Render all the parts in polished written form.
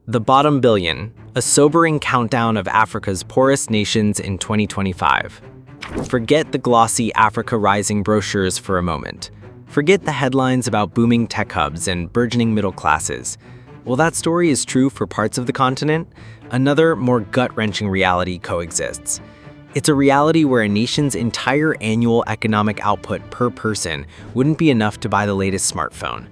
The Bottom Billion, a sobering countdown of Africa's poorest nations in 2025. Forget the glossy Africa Rising brochures for a moment. Forget the headlines about booming tech hubs and burgeoning middle classes. While that story is true for parts of the continent, another, more gut-wrenching reality coexists. It's a reality where a nation's entire annual economic output per person wouldn't be enough to buy the latest smartphone.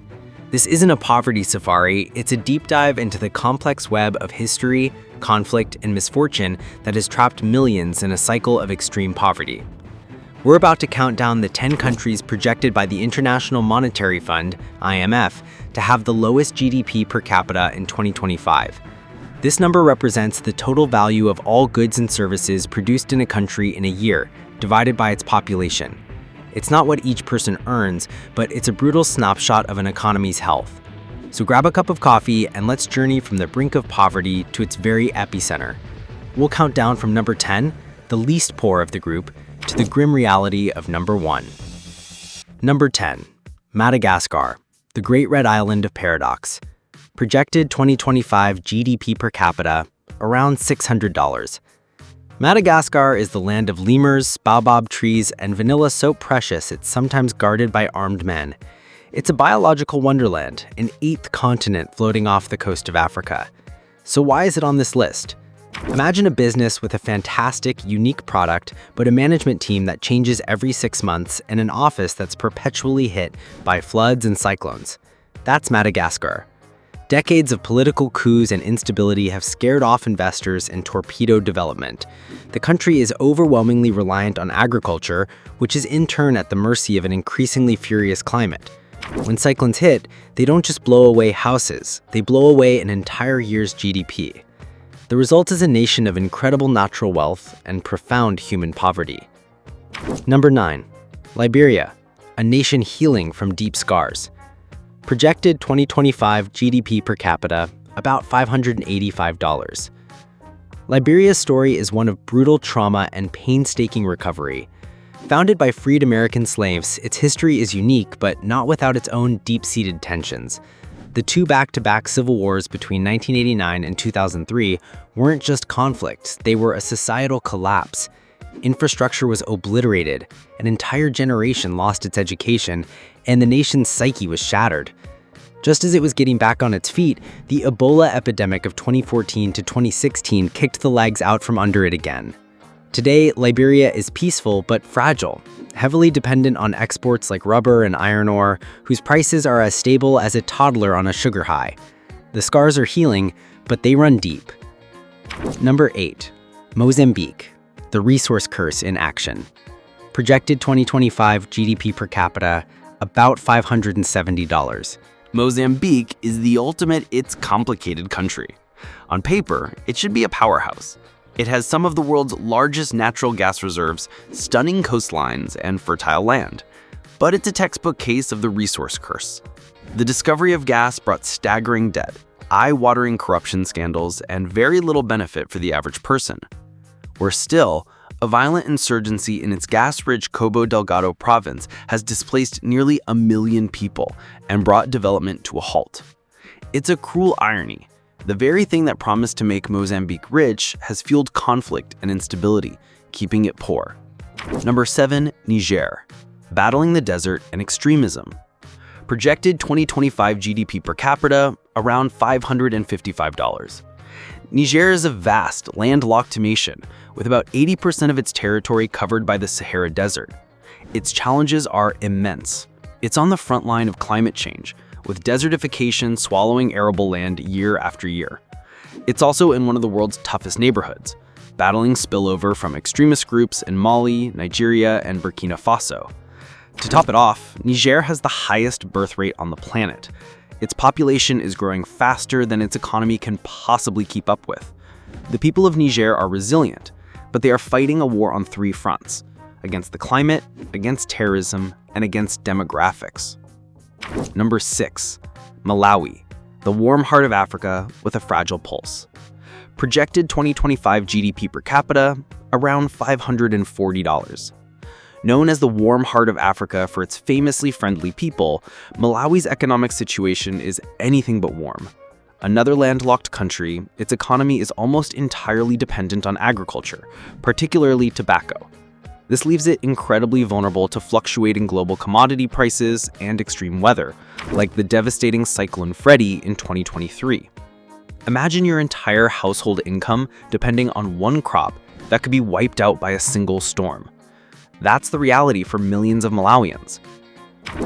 This isn't a poverty safari, it's a deep dive into the complex web of history, conflict, and misfortune that has trapped millions in a cycle of extreme poverty. We're about to count down the 10 countries projected by the International Monetary Fund, IMF, to have the lowest GDP per capita in 2025. This number represents the total value of all goods and services produced in a country in a year, divided by its population. It's not what each person earns, but it's a brutal snapshot of an economy's health. So grab a cup of coffee and let's journey from the brink of poverty to its very epicenter. We'll count down from number 10, the least poor of the group, to the grim reality of number 1. Number 10, Madagascar, the Great Red Island of Paradox. Projected 2025 GDP per capita, around $600. Madagascar is the land of lemurs, baobab trees, and vanilla so precious it's sometimes guarded by armed men. It's a biological wonderland, an 8th continent floating off the coast of Africa. So why is it on this list? Imagine a business with a fantastic, unique product, but a management team that changes every 6 months and an office that's perpetually hit by floods and cyclones. That's Madagascar. Decades of political coups and instability have scared off investors and torpedoed development. The country is overwhelmingly reliant on agriculture, which is in turn at the mercy of an increasingly furious climate. When cyclones hit, they don't just blow away houses, they blow away an entire year's GDP. The result is a nation of incredible natural wealth and profound human poverty. Number 9. Liberia, a nation healing from deep scars. Projected 2025 GDP per capita, about $585. Liberia's story is one of brutal trauma and painstaking recovery. Founded by freed American slaves, its history is unique, but not without its own deep-seated tensions. The 2 back-to-back civil wars between 1989 and 2003 weren't just conflicts, they were a societal collapse. Infrastructure was obliterated, an entire generation lost its education, and the nation's psyche was shattered. Just as it was getting back on its feet, the Ebola epidemic of 2014 to 2016 kicked the legs out from under it again. Today, Liberia is peaceful but fragile, heavily dependent on exports like rubber and iron ore, whose prices are as stable as a toddler on a sugar high. The scars are healing, but they run deep. Number 8. Mozambique, the resource curse in action. Projected 2025 GDP per capita, about $570. Mozambique is the ultimate it's complicated country. On paper, it should be a powerhouse. It has some of the world's largest natural gas reserves, stunning coastlines, and fertile land. But it's a textbook case of the resource curse. The discovery of gas brought staggering debt, eye-watering corruption scandals, and very little benefit for the average person. Worse still, a violent insurgency in its gas-rich Cabo Delgado province has displaced nearly 1 million people and brought development to a halt. It's a cruel irony. The very thing that promised to make Mozambique rich has fueled conflict and instability, keeping it poor. Number 7. Niger, battling the desert and extremism. Projected 2025 GDP per capita, around $555. Niger is a vast, landlocked nation, with about 80% of its territory covered by the Sahara Desert. Its challenges are immense. It's on the front line of climate change, with desertification swallowing arable land year after year. It's also in one of the world's toughest neighborhoods, battling spillover from extremist groups in Mali, Nigeria, and Burkina Faso. To top it off, Niger has the highest birth rate on the planet. Its population is growing faster than its economy can possibly keep up with. The people of Niger are resilient, but they are fighting a war on 3 fronts: against the climate, against terrorism, and against demographics. Number 6. Malawi, the warm heart of Africa with a fragile pulse. Projected 2025 GDP per capita, around $540. Known as the warm heart of Africa for its famously friendly people, Malawi's economic situation is anything but warm. Another landlocked country, its economy is almost entirely dependent on agriculture, particularly tobacco. This leaves it incredibly vulnerable to fluctuating global commodity prices and extreme weather, like the devastating Cyclone Freddy in 2023. Imagine your entire household income depending on one crop that could be wiped out by a single storm. That's the reality for millions of Malawians.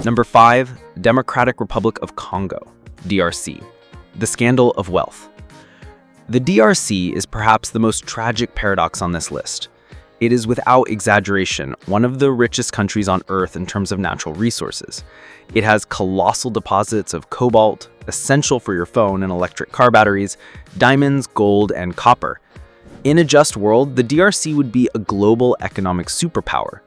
Number 5, Democratic Republic of Congo, DRC. The scandal of wealth. The DRC is perhaps the most tragic paradox on this list. It is without exaggeration one of the richest countries on Earth in terms of natural resources. It has colossal deposits of cobalt, essential for your phone and electric car batteries, diamonds, gold, and copper. In a just world, the DRC would be a global economic superpower.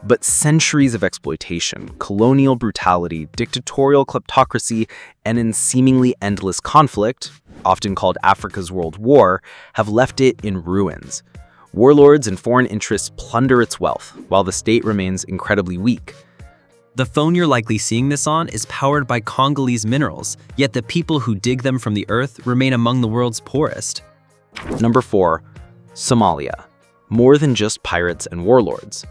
But centuries of exploitation, colonial brutality, dictatorial kleptocracy, and in seemingly endless conflict, often called Africa's World War, have left it in ruins. Warlords and foreign interests plunder its wealth, while the state remains incredibly weak. The phone you're likely seeing this on is powered by Congolese minerals, yet the people who dig them from the earth remain among the world's poorest. Number 4, Somalia. More than just pirates and warlords.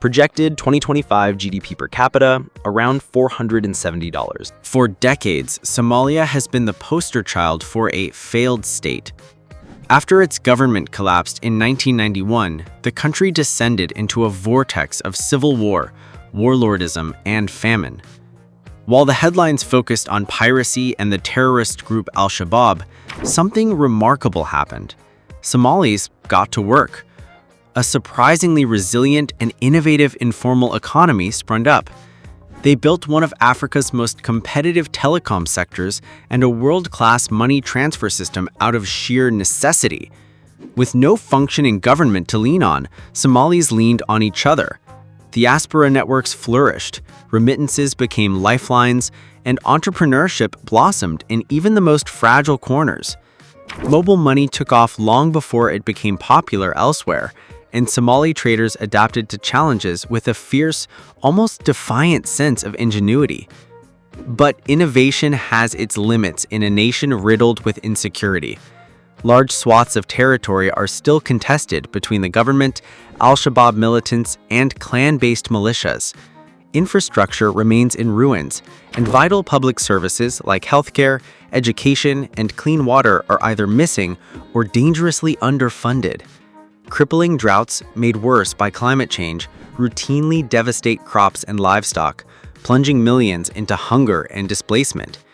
Projected 2025 GDP per capita, around $470. For decades, Somalia has been the poster child for a failed state. After its government collapsed in 1991, the country descended into a vortex of civil war, warlordism, and famine. While the headlines focused on piracy and the terrorist group Al-Shabaab, something remarkable happened. Somalis got to work. A surprisingly resilient and innovative informal economy sprung up. They built one of Africa's most competitive telecom sectors and a world-class money transfer system out of sheer necessity. With no functioning government to lean on, Somalis leaned on each other. Diaspora networks flourished, remittances became lifelines, and entrepreneurship blossomed in even the most fragile corners. Mobile money took off long before it became popular elsewhere, and Somali traders adapted to challenges with a fierce, almost defiant sense of ingenuity. But innovation has its limits in a nation riddled with insecurity. Large swaths of territory are still contested between the government, Al-Shabaab militants, and clan-based militias. Infrastructure remains in ruins, and vital public services like healthcare, education, and clean water are either missing or dangerously underfunded. Crippling droughts, made worse by climate change, routinely devastate crops and livestock, plunging millions into hunger and displacement.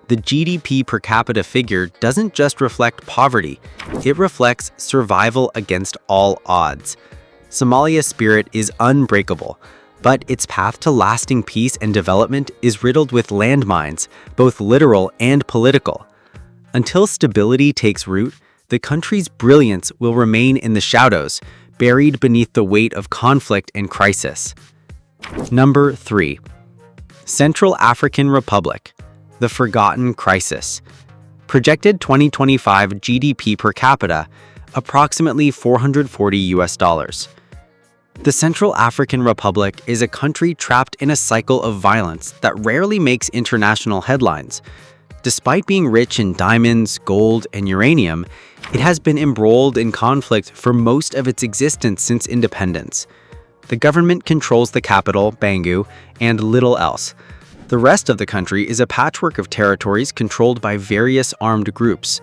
The GDP per capita figure doesn't just reflect poverty, it reflects survival against all odds. Somalia's spirit is unbreakable, but its path to lasting peace and development is riddled with landmines, both literal and political. Until stability takes root, the country's brilliance will remain in the shadows, buried beneath the weight of conflict and crisis. Number 3. Central African Republic, the forgotten crisis. Projected 2025 GDP per capita, approximately $440. The Central African Republic is a country trapped in a cycle of violence that rarely makes international headlines. Despite being rich in diamonds, gold, and uranium, it has been embroiled in conflict for most of its existence since independence. The government controls the capital, Bangui, and little else. The rest of the country is a patchwork of territories controlled by various armed groups.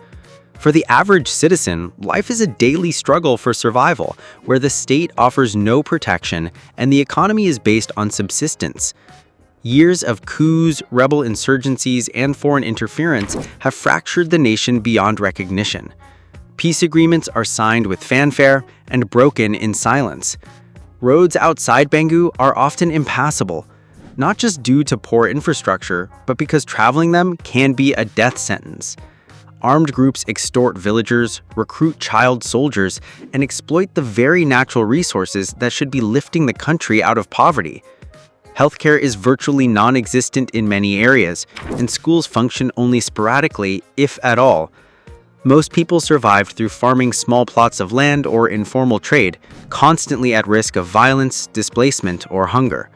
For the average citizen, life is a daily struggle for survival, where the state offers no protection and the economy is based on subsistence. Years of coups, rebel insurgencies, and foreign interference have fractured the nation beyond recognition. Peace agreements are signed with fanfare and broken in silence. Roads outside Bangui are often impassable, not just due to poor infrastructure, but because traveling them can be a death sentence. Armed groups extort villagers, recruit child soldiers, and exploit the very natural resources that should be lifting the country out of poverty. Healthcare is virtually non-existent in many areas, and schools function only sporadically, if at all. Most people survived through farming small plots of land or informal trade, constantly at risk of violence, displacement, or hunger.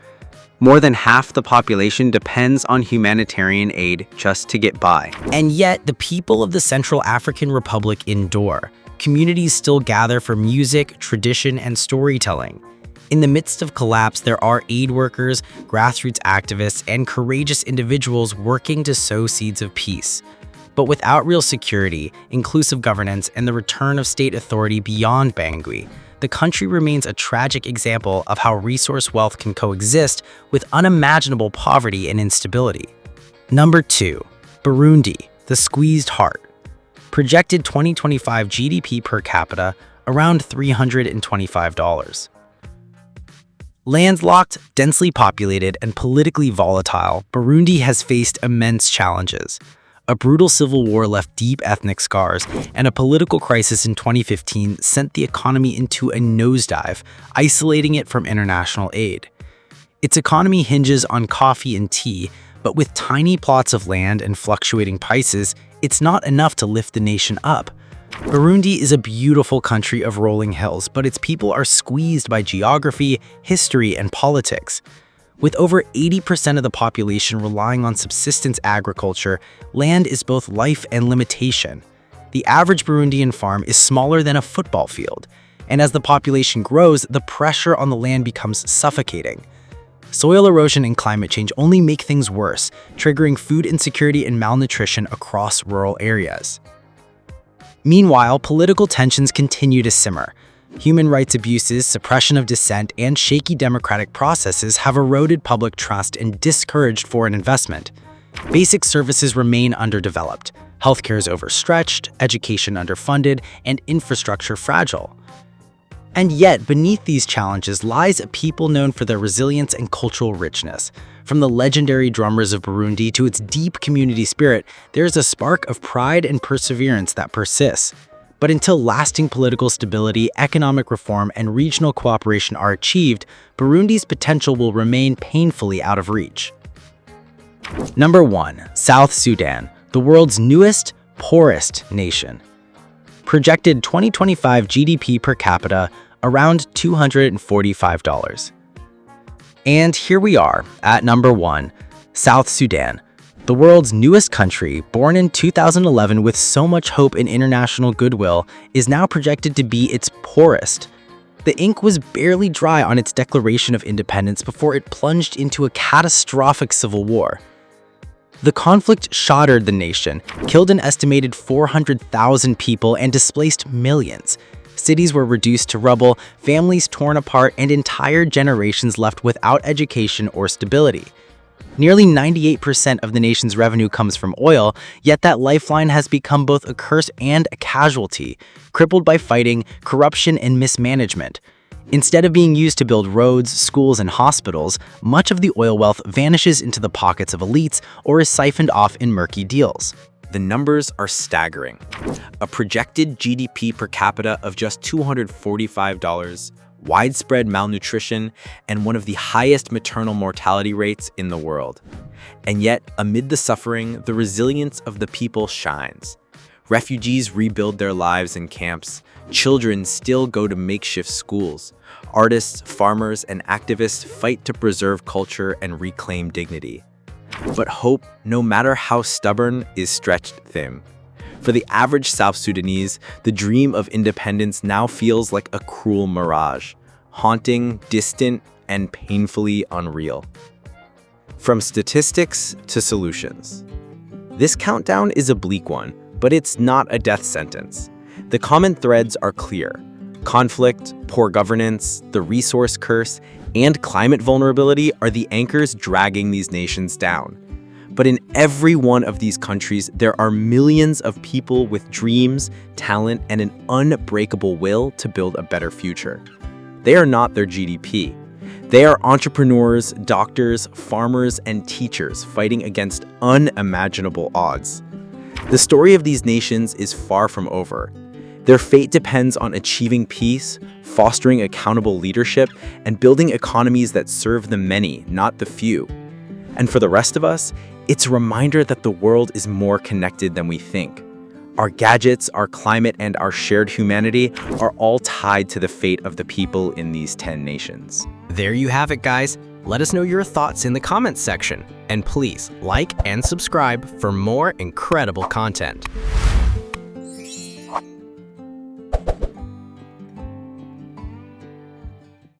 More than half the population depends on humanitarian aid just to get by. And yet, the people of the Central African Republic endure. Communities still gather for music, tradition, and storytelling. In the midst of collapse, there are aid workers, grassroots activists, and courageous individuals working to sow seeds of peace. But without real security, inclusive governance, and the return of state authority beyond Bangui, the country remains a tragic example of how resource wealth can coexist with unimaginable poverty and instability. Number 2. Burundi, the squeezed heart. Projected 2025 GDP per capita, around $325. Landlocked, densely populated, and politically volatile, Burundi has faced immense challenges. A brutal civil war left deep ethnic scars, and a political crisis in 2015 sent the economy into a nosedive, isolating it from international aid. Its economy hinges on coffee and tea, but with tiny plots of land and fluctuating prices, it's not enough to lift the nation up. Burundi is a beautiful country of rolling hills, but its people are squeezed by geography, history, and politics. With over 80% of the population relying on subsistence agriculture, land is both life and limitation. The average Burundian farm is smaller than a football field, and as the population grows, the pressure on the land becomes suffocating. Soil erosion and climate change only make things worse, triggering food insecurity and malnutrition across rural areas. Meanwhile, political tensions continue to simmer. Human rights abuses, suppression of dissent, and shaky democratic processes have eroded public trust and discouraged foreign investment. Basic services remain underdeveloped, healthcare is overstretched, education underfunded, and infrastructure fragile. And yet, beneath these challenges lies a people known for their resilience and cultural richness. From the legendary drummers of Burundi to its deep community spirit, there is a spark of pride and perseverance that persists. But until lasting political stability, economic reform, and regional cooperation are achieved, Burundi's potential will remain painfully out of reach. Number 1. South Sudan, the world's newest, poorest nation. Projected 2025 GDP per capita, around $245. And here we are, at number 1, South Sudan. The world's newest country, born in 2011 with so much hope and international goodwill, is now projected to be its poorest. The ink was barely dry on its declaration of independence before it plunged into a catastrophic civil war. The conflict shattered the nation, killed an estimated 400,000 people, and displaced millions. Cities were reduced to rubble, families torn apart, and entire generations left without education or stability. Nearly 98% of the nation's revenue comes from oil, yet that lifeline has become both a curse and a casualty, crippled by fighting, corruption, and mismanagement. Instead of being used to build roads, schools, and hospitals, much of the oil wealth vanishes into the pockets of elites or is siphoned off in murky deals. The numbers are staggering. A projected GDP per capita of just $245, widespread malnutrition, and one of the highest maternal mortality rates in the world. And yet, amid the suffering, the resilience of the people shines. Refugees rebuild their lives in camps. Children still go to makeshift schools. Artists, farmers, and activists fight to preserve culture and reclaim dignity. But hope, no matter how stubborn, is stretched thin. For the average South Sudanese, the dream of independence now feels like a cruel mirage, haunting, distant, and painfully unreal. From statistics to solutions. This countdown is a bleak one, but it's not a death sentence. The common threads are clear: conflict, poor governance, the resource curse, and climate vulnerability are the anchors dragging these nations down. But in every one of these countries, there are millions of people with dreams, talent, and an unbreakable will to build a better future. They are not their GDP. They are entrepreneurs, doctors, farmers, and teachers fighting against unimaginable odds. The story of these nations is far from over. Their fate depends on achieving peace, fostering accountable leadership, and building economies that serve the many, not the few. And for the rest of us, it's a reminder that the world is more connected than we think. Our gadgets, our climate, and our shared humanity are all tied to the fate of the people in these 10 nations. There you have it, guys. Let us know your thoughts in the comments section, and please like and subscribe for more incredible content.